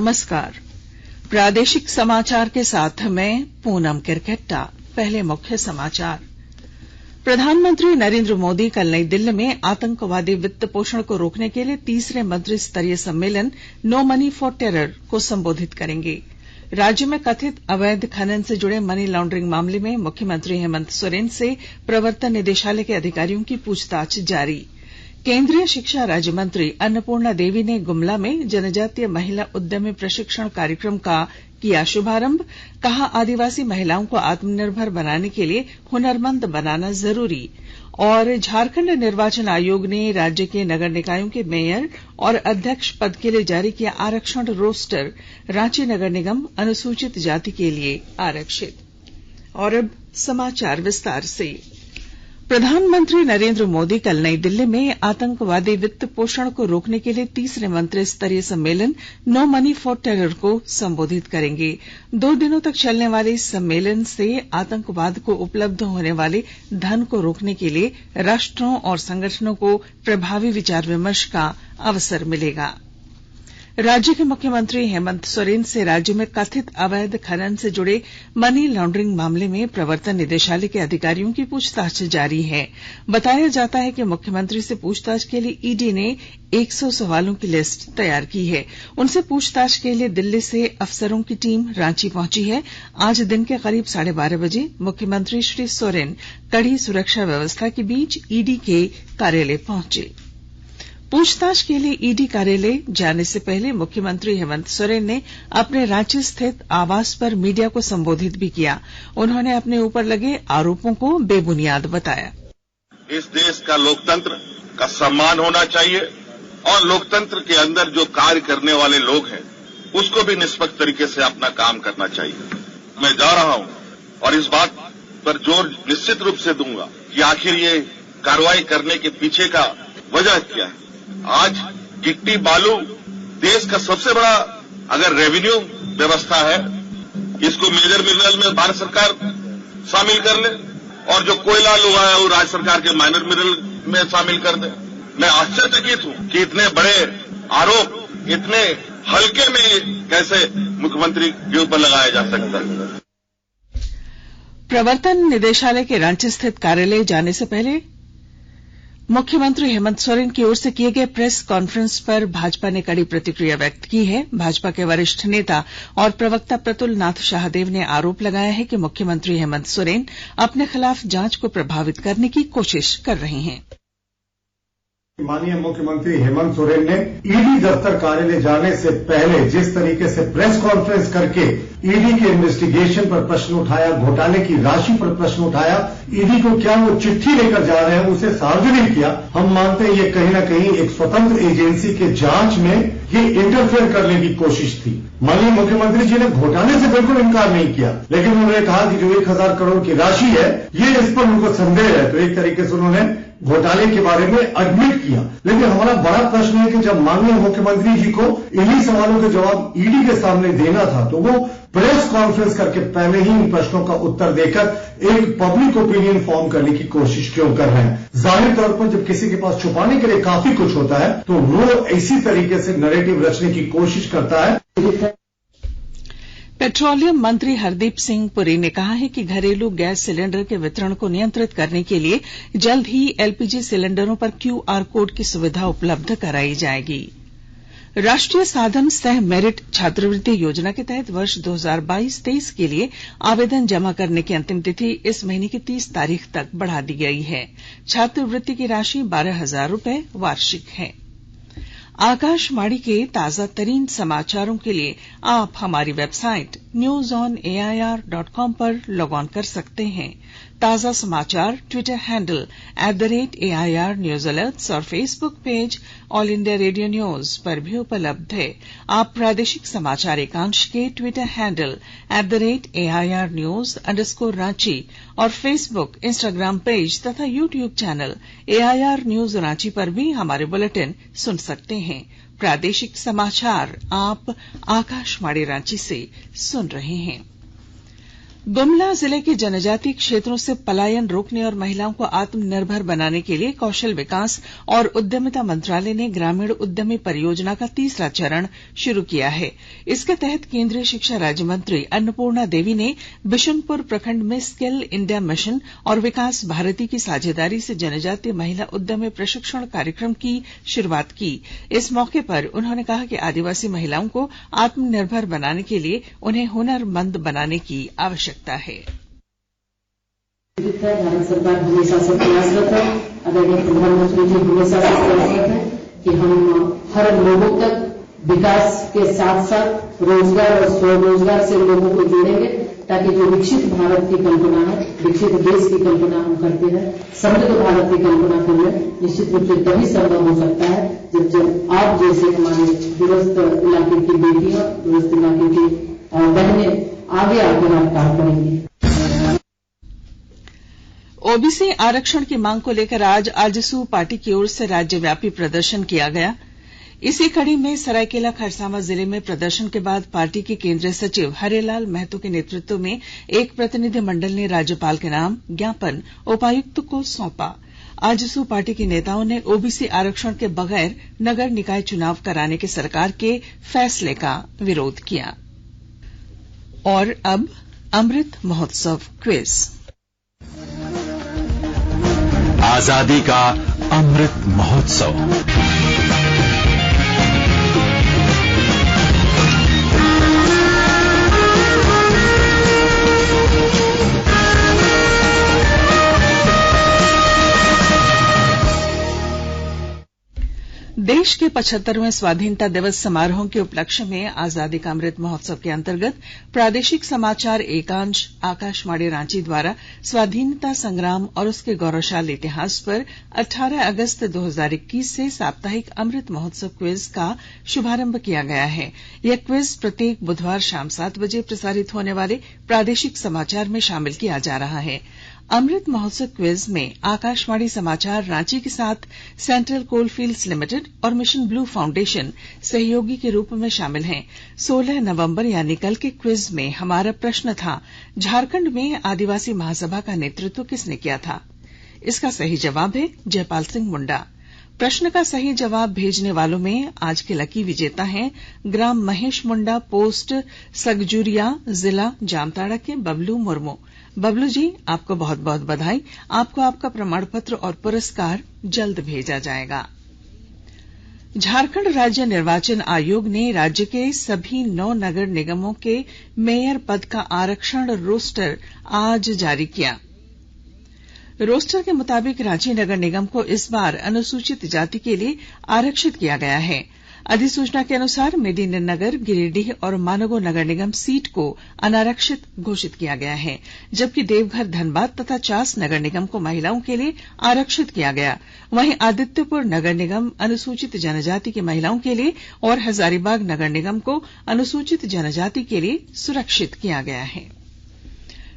नमस्कार। प्रादेशिक समाचार के साथ मैं पूनम किरकेट्टा। पहले मुख्य समाचार। प्रधानमंत्री नरेंद्र मोदी कल नई दिल्ली में आतंकवादी वित्त पोषण को रोकने के लिए तीसरे मंत्री स्तरीय सम्मेलन नो मनी फॉर टेरर को संबोधित करेंगे। राज्य में कथित अवैध खनन से जुड़े मनी लॉन्ड्रिंग मामले में मुख्यमंत्री हेमंत सोरेन से प्रवर्तन निदेशालय के अधिकारियों की पूछताछ जारी। केंद्रीय शिक्षा राज्य मंत्री अन्नपूर्णा देवी ने गुमला में जनजातीय महिला उद्यमी प्रशिक्षण कार्यक्रम का किया शुभारंभ। कहा, आदिवासी महिलाओं को आत्मनिर्भर बनाने के लिए हुनरमंद बनाना जरूरी। और झारखंड निर्वाचन आयोग ने राज्य के नगर निकायों के मेयर और अध्यक्ष पद के लिए जारी किया आरक्षण रोस्टर। रांची नगर निगम अनुसूचित जाति के लिए आरक्षित। और अब समाचार विस्तार से। प्रधानमंत्री नरेंद्र मोदी कल नई दिल्ली में आतंकवादी वित्त पोषण को रोकने के लिए तीसरे मंत्री स्तरीय सम्मेलन नो मनी फॉर टेरर को संबोधित करेंगे। 2 दिनों तक चलने वाले इस सम्मेलन से आतंकवाद को उपलब्ध होने वाले धन को रोकने के लिए राष्ट्रों और संगठनों को प्रभावी विचार विमर्श का अवसर मिलेगा। राज्य के मुख्यमंत्री हेमंत सोरेन से राज्य में कथित अवैध खनन से जुड़े मनी लॉन्ड्रिंग मामले में प्रवर्तन निदेशालय के अधिकारियों की पूछताछ जारी है। बताया जाता है कि मुख्यमंत्री से पूछताछ के लिए ईडी ने 100 सवालों की लिस्ट तैयार की है। उनसे पूछताछ के लिए दिल्ली से अफसरों की टीम रांची पहुंची है। आज दिन के करीब 12:30 बजे मुख्यमंत्री श्री सोरेन कड़ी सुरक्षा व्यवस्था के बीच ईडी के कार्यालय पहुंचे। पूछताछ के लिए ईडी कार्यालय जाने से पहले मुख्यमंत्री हेमंत सोरेन ने अपने रांची स्थित आवास पर मीडिया को संबोधित भी किया। उन्होंने अपने ऊपर लगे आरोपों को बेबुनियाद बताया। इस देश का लोकतंत्र का सम्मान होना चाहिए और लोकतंत्र के अंदर जो कार्य करने वाले लोग हैं उसको भी निष्पक्ष तरीके से अपना काम करना चाहिए। मैं जा रहा हूं और इस बात पर जोर निश्चित रूप से दूंगा कि आखिर ये कार्रवाई करने के पीछे का वजह क्या है। आज गिट्टी बालू देश का सबसे बड़ा अगर रेवेन्यू व्यवस्था है, इसको मेजर मिनरल में भारत सरकार शामिल कर ले और जो कोयला लोग आया वो राज्य सरकार के माइनर मिनरल में शामिल कर दे। मैं आश्चर्यचकित हूं कि इतने बड़े आरोप इतने हल्के में कैसे मुख्यमंत्री के ऊपर लगाया जा सकता है। प्रवर्तन निदेशालय के रांची स्थित कार्यालय जाने से पहले मुख्यमंत्री हेमंत सोरेन की ओर से किए गए प्रेस कॉन्फ्रेंस पर भाजपा ने कड़ी प्रतिक्रिया व्यक्त की है। भाजपा के वरिष्ठ नेता और प्रवक्ता प्रतुल नाथ शाहदेव ने आरोप लगाया है कि मुख्यमंत्री हेमंत सोरेन अपने खिलाफ जांच को प्रभावित करने की कोशिश कर रहे हैं। माननीय मुख्यमंत्री हेमंत सोरेन ने ईडी दफ्तर कार्यालय जाने से पहले जिस तरीके से प्रेस कॉन्फ्रेंस करके ईडी के इन्वेस्टिगेशन पर प्रश्न उठाया, घोटाले की राशि पर प्रश्न उठाया, ईडी को क्या वो चिट्ठी लेकर जा रहे हैं उसे सार्वजनिक किया। हम मानते हैं ये कहीं न कहीं एक स्वतंत्र एजेंसी के जांच में ये इंटरफेयर करने की कोशिश थी। माननीय मुख्यमंत्री जी ने घोटाले से बिल्कुल इनकार नहीं किया, लेकिन उन्होंने कहा कि जो 1000 करोड़ की राशि है ये इस पर उनको संदेह है, तो एक तरीके से उन्होंने घोटाले के बारे में एडमिट किया। लेकिन हमारा बड़ा प्रश्न है कि जब माननीय मुख्यमंत्री जी को इन्हीं सवालों के जवाब ईडी के सामने देना था तो वो प्रेस कॉन्फ्रेंस करके पहले ही इन प्रश्नों का उत्तर देकर एक पब्लिक ओपिनियन फॉर्म करने की कोशिश क्यों कर रहे हैं। जाहिर तौर पर जब किसी के पास छुपाने के लिए काफी कुछ होता है तो वो इसी तरीके से नैरेटिव रचने की कोशिश करता है। पेट्रोलियम मंत्री हरदीप सिंह पुरी ने कहा है कि घरेलू गैस सिलेंडर के वितरण को नियंत्रित करने के लिए जल्द ही एलपीजी सिलेंडरों पर क्यूआर कोड की सुविधा उपलब्ध कराई जाएगी। राष्ट्रीय साधन सह मेरिट छात्रवृत्ति योजना के तहत वर्ष 2022-23 के लिए आवेदन जमा करने की अंतिम तिथि इस महीने की 30 तारीख तक बढ़ा दी गई है। छात्रवृत्ति की राशि 12,000 रुपए वार्षिक है। आकाशवाणी के ताजा तरीन समाचारों के लिए आप हमारी वेबसाइट newsonair.com पर लॉग ऑन कर सकते हैं। ताजा समाचार Twitter handle @AIR news alerts और Facebook page All India Radio news पर भी उपलब्ध है। आप प्रादेशिक समाचार एकांश के Twitter handle @AIR news _Ranchi और फेसबुक, इंस्टाग्राम पेज तथा YouTube channel AIR news Ranchi पर भी हमारे बुलेटिन सुन सकते हैं। प्रादेशिक समाचार आप आकाशवाणी रांची से सुन रहे हैं। गुमला जिले के जनजातीय क्षेत्रों से पलायन रोकने और महिलाओं को आत्मनिर्भर बनाने के लिए कौशल विकास और उद्यमिता मंत्रालय ने ग्रामीण उद्यमी परियोजना का तीसरा चरण शुरू किया है। इसके तहत केंद्रीय शिक्षा राज्य मंत्री अन्नपूर्णा देवी ने बिशुनपुर प्रखंड में स्किल इंडिया मिशन और विकास भारती की साझेदारी से जनजातीय महिला उद्यमी प्रशिक्षण कार्यक्रम की शुरुआत की। इस मौके पर उन्होंने कहा कि आदिवासी महिलाओं को आत्मनिर्भर बनाने के लिए उन्हें हुनरमंद बनाने की आवश्यकता है। भारत सरकार हमेशा से प्रयासरत है, आदरणीय प्रधानमंत्री जी हमेशा से प्रयासरत है कि हम हर लोगों तक विकास के साथ साथ रोजगार और स्वरोजगार से लोगों को जोड़ेंगे, ताकि जो विकसित भारत की कल्पना है, विकसित देश की कल्पना हम करते हैं, समृद्ध भारत की कल्पना हमें निश्चित रूप से तभी संभव हो सकता है जब आप जैसे हमारे दूरस्थ इलाके की बेटियां, दूरस्थ इलाके की बहनें आगे आकर आप काम करेंगे। ओबीसी आरक्षण की मांग को लेकर आज आजसू पार्टी की ओर से राज्यव्यापी प्रदर्शन किया गया। इसी कड़ी में सरायकेला खरसावां जिले में प्रदर्शन के बाद पार्टी के केंद्रीय सचिव हरेलाल महतो के नेतृत्व में एक प्रतिनिधिमंडल ने राज्यपाल के नाम ज्ञापन उपायुक्त को सौंपा। आजसू पार्टी के नेताओं ने ओबीसी आरक्षण के बगैर नगर निकाय चुनाव कराने के सरकार के फैसले का विरोध किया। और अब अमृत महोत्सव क्विज। आजादी का अमृत महोत्सव। देश के 75वें स्वाधीनता दिवस समारोह के उपलक्ष्य में आजादी का अमृत महोत्सव के अंतर्गत प्रादेशिक समाचार एकांश आकाशवाणी रांची द्वारा स्वाधीनता संग्राम और उसके गौरवशाली इतिहास पर 18 अगस्त 2021 से साप्ताहिक अमृत महोत्सव क्विज का शुभारंभ किया गया है। यह क्विज प्रत्येक बुधवार शाम 7 बजे प्रसारित होने वाले प्रादेशिक समाचार में शामिल किया जा रहा है। अमृत महोत्सव क्विज में आकाशवाणी समाचार रांची के साथ सेंट्रल कोलफील्ड्स लिमिटेड और मिशन ब्लू फाउंडेशन सहयोगी के रूप में शामिल हैं। 16 नवंबर यानी कल के क्विज में हमारा प्रश्न था, झारखंड में आदिवासी महासभा का नेतृत्व किसने किया था? इसका सही जवाब है जयपाल सिंह मुंडा। प्रश्न का सही जवाब भेजने वालों में आज के लकी विजेता हैं ग्राम महेश मुंडा, पोस्ट सगजुरिया, जिला जामताड़ा के बबलू मुर्मू। बबलू जी, आपको बहुत बहुत बधाई। आपको आपका प्रमाण पत्र और पुरस्कार जल्द भेजा जाएगा। झारखंड राज्य निर्वाचन आयोग ने राज्य के सभी 9 नगर निगमों के मेयर पद का आरक्षण रोस्टर आज जारी किया। रोस्टर के मुताबिक रांची नगर निगम को इस बार अनुसूचित जाति के लिए आरक्षित किया गया है। अधिसूचना के अनुसार मेदिनीनगर, गिरिडीह और मानगो नगर निगम सीट को अनारक्षित घोषित किया गया है, जबकि देवघर, धनबाद तथा चास नगर निगम को महिलाओं के लिए आरक्षित किया गया। वहीं आदित्यपुर नगर निगम अनुसूचित जनजाति की महिलाओं के लिए और हजारीबाग नगर निगम को अनुसूचित जनजाति के लिए सुरक्षित किया गया है।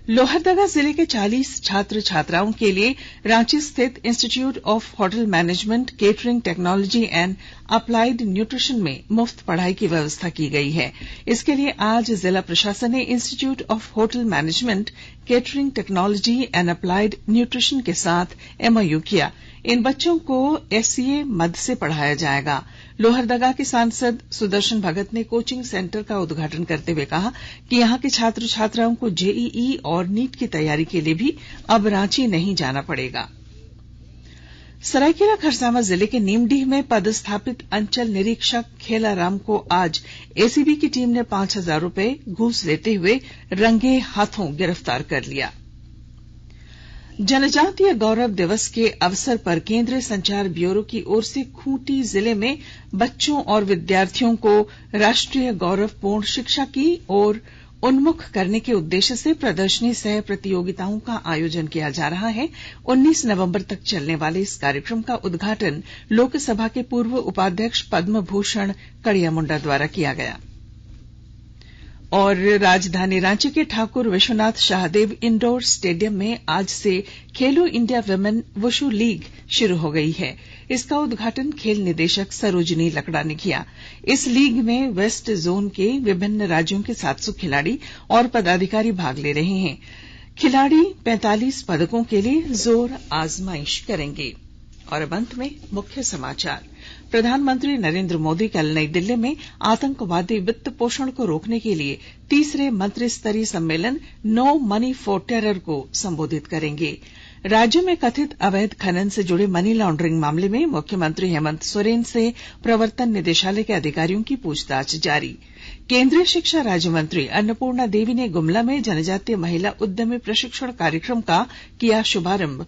लोहरदगा जिले के 40 छात्र छात्राओं के लिए रांची स्थित institute of hotel management, catering technology and applied nutrition में मुफ्त पढ़ाई की व्यवस्था की गई है। इसके लिए आज जिला प्रशासन ने institute of hotel management, catering technology and applied nutrition के साथ एमओयू किया। इन बच्चों को एससीए मद से पढ़ाया जाएगा। लोहरदगा के सांसद सुदर्शन भगत ने कोचिंग सेंटर का उद्घाटन करते हुए कहा कि यहां के छात्र छात्राओं को जेईई और नीट की तैयारी के लिए भी अब रांची नहीं जाना पड़ेगा। सरायकेला खरसावां जिले के नीमडीह में पदस्थापित अंचल निरीक्षक खेलाराम को आज एसीबी की टीम ने 5000 रुपए घूस लेते हुए रंगे हाथों गिरफ्तार कर लिया। जनजातीय गौरव दिवस के अवसर पर केंद्रीय संचार ब्यूरो की ओर से खूंटी जिले में बच्चों और विद्यार्थियों को राष्ट्रीय गौरवपूर्ण शिक्षा की ओर उन्मुख करने के उद्देश्य से प्रदर्शनी सह प्रतियोगिताओं का आयोजन किया जा रहा है। 19 नवंबर तक चलने वाले इस कार्यक्रम का उद्घाटन लोकसभा के पूर्व उपाध्यक्ष पद्म भूषण कड़िया मुंडा द्वारा किया गया। और राजधानी रांची के ठाकुर विश्वनाथ शाहदेव इंडोर स्टेडियम में आज से खेलो इंडिया विमेन वुशु लीग शुरू हो गई है। इसका उद्घाटन खेल निदेशक सरोजनी लकड़ा ने किया। इस लीग में वेस्ट जोन के विभिन्न राज्यों के 700 खिलाड़ी और पदाधिकारी भाग ले रहे हैं। खिलाड़ी 45 पदकों के लिए जोर आजमाइश करेंगे। और अब अंत में मुख्य समाचार। प्रधानमंत्री नरेंद्र मोदी कल नई दिल्ली में आतंकवादी वित्त पोषण को रोकने के लिए तीसरे मंत्रिस्तरीय सम्मेलन नो मनी फॉर टेरर को संबोधित करेंगे। राज्य में कथित अवैध खनन से जुड़े मनी लॉन्ड्रिंग मामले में मुख्यमंत्री हेमंत सोरेन से प्रवर्तन निदेशालय के अधिकारियों की पूछताछ जारी। केंद्रीय शिक्षा राज्य मंत्री अन्नपूर्णा देवी ने गुमला में जनजातीय महिला उद्यमी प्रशिक्षण कार्यक्रम का किया शुभारंभ।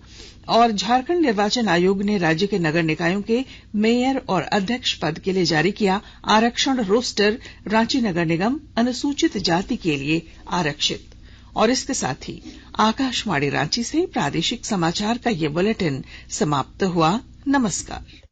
और झारखंड निर्वाचन आयोग ने राज्य के नगर निकायों के मेयर और अध्यक्ष पद के लिए जारी किया आरक्षण रोस्टर। रांची नगर निगम अनुसूचित जाति के लिए आरक्षित। और इसके साथ ही आकाशवाणी रांची से प्रादेशिक समाचार का ये बुलेटिन समाप्त हुआ। नमस्कार।